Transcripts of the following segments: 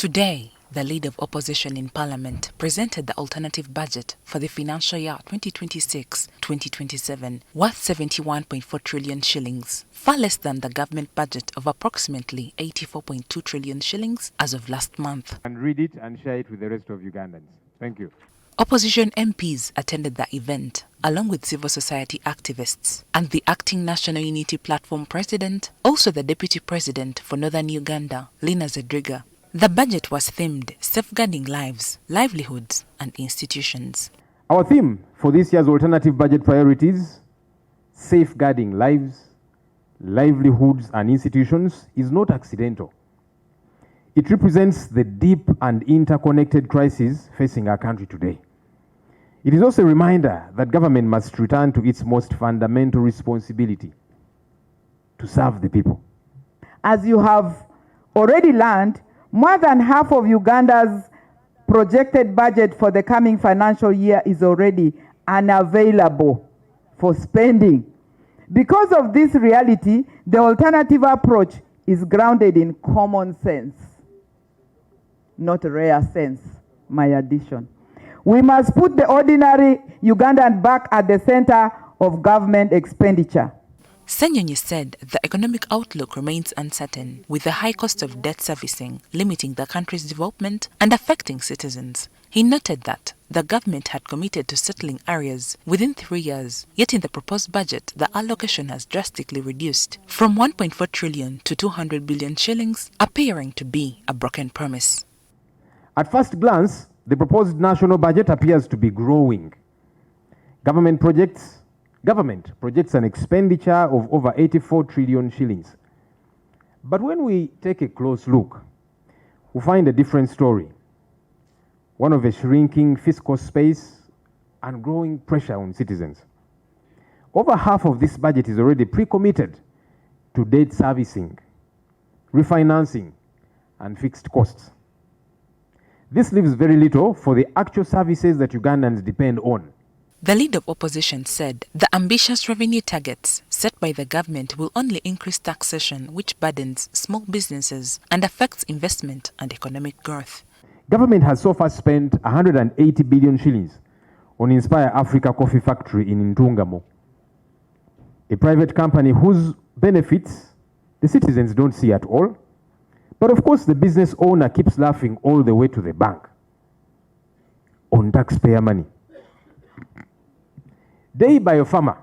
Today, the leader of opposition in Parliament presented the alternative budget for the financial year 2026-2027 worth 71.4 trillion shillings, far less than the government budget of approximately 84.2 trillion shillings as of last month. And read it and share it with the rest of Ugandans. Thank you. Opposition MPs attended the event, along with civil society activists, and the acting National Unity Platform president, also the deputy president for Northern Uganda, Lina Zedriga. The budget was themed Safeguarding Lives, Livelihoods and Institutions. Our theme for this year's alternative budget priorities, Safeguarding Lives, Livelihoods and Institutions, is not accidental. It represents the deep and interconnected crisis facing our country today. It is also a reminder that government must return to its most fundamental responsibility, to serve the people. As you have already learned, more than half of Uganda's projected budget for the coming financial year is already unavailable for spending. Because of this reality, the alternative approach is grounded in common sense, not rare sense, my addition. We must put the ordinary Ugandan back at the center of government expenditure. Ssenyonyi said the economic outlook remains uncertain, with the high cost of debt servicing limiting the country's development and affecting citizens. He noted that the government had committed to settling areas within 3 years, yet in the proposed budget, the allocation has drastically reduced from 1.4 trillion to 200 billion shillings, appearing to be a broken promise. At first glance, the proposed national budget appears to be growing. Government projects an expenditure of over 84 trillion shillings. But when we take a close look, we find a different story. One of a shrinking fiscal space and growing pressure on citizens. Over half of this budget is already pre-committed to debt servicing, refinancing, and fixed costs. This leaves very little for the actual services that Ugandans depend on. The leader of opposition said the ambitious revenue targets set by the government will only increase taxation, which burdens small businesses and affects investment and economic growth. Government has so far spent 180 billion shillings on Inspire Africa Coffee Factory in Ntungamo, a private company whose benefits the citizens don't see at all. But of course, the business owner keeps laughing all the way to the bank on taxpayer money. Day Biopharma,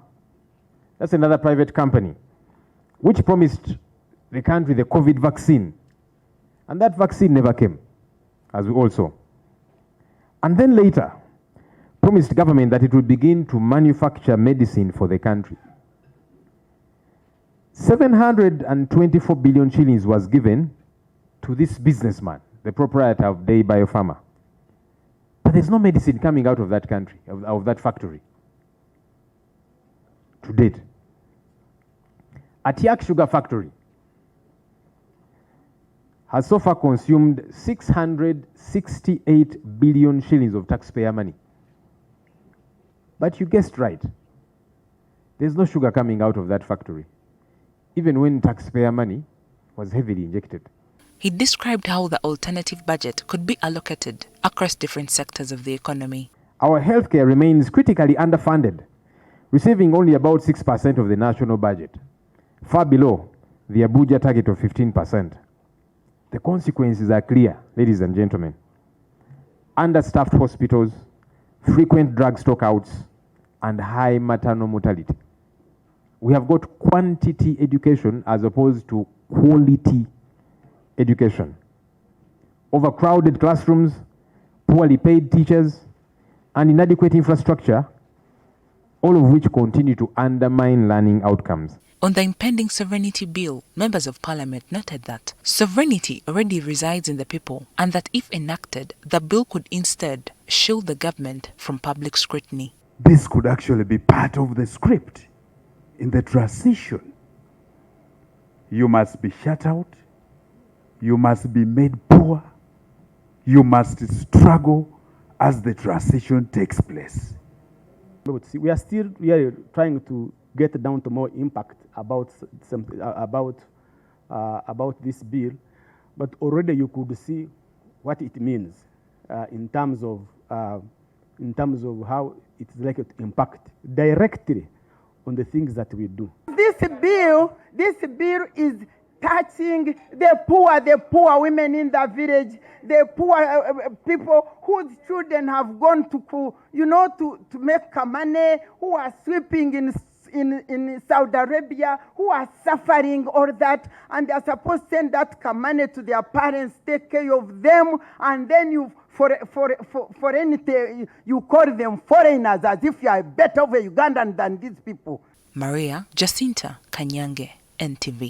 that's another private company, which promised the country the COVID vaccine. And that vaccine never came, as we all saw. And then later, promised government that it would begin to manufacture medicine for the country. 724 billion shillings was given to this businessman, the proprietor of Day Biopharma. But there's no medicine coming out of that country, of that factory, to date. Atiak Sugar Factory has so far consumed 668 billion shillings of taxpayer money. But you guessed right. There's no sugar coming out of that factory, even when taxpayer money was heavily injected. He described how the alternative budget could be allocated across different sectors of the economy. Our healthcare remains critically underfunded, receiving only about 6% of the national budget, far below the Abuja target of 15%. The consequences are clear, ladies and gentlemen. Understaffed hospitals, frequent drug stockouts, and high maternal mortality. We have got quantity education as opposed to quality education. Overcrowded classrooms, poorly paid teachers, and inadequate infrastructure, all of which continue to undermine learning outcomes. On the impending Sovereignty Bill, members of Parliament noted that sovereignty already resides in the people and that if enacted, the bill could instead shield the government from public scrutiny. This could actually be part of the script in the transition. You must be shut out. You must be made poor. You must struggle as the transition takes place. But see, we are still trying to get down to more impact about this bill, but already you could see what it means in terms of how it's likely to impact directly on the things that we do. This bill is touching the poor women in the village, the poor people whose children have gone to make money, who are sweeping in Saudi Arabia, who are suffering all that, and they are supposed to send that money to their parents, take care of them, and then you for anything you call them foreigners as if you are better of a Ugandan than these people. Maria Jacinta Kanyange, NTV.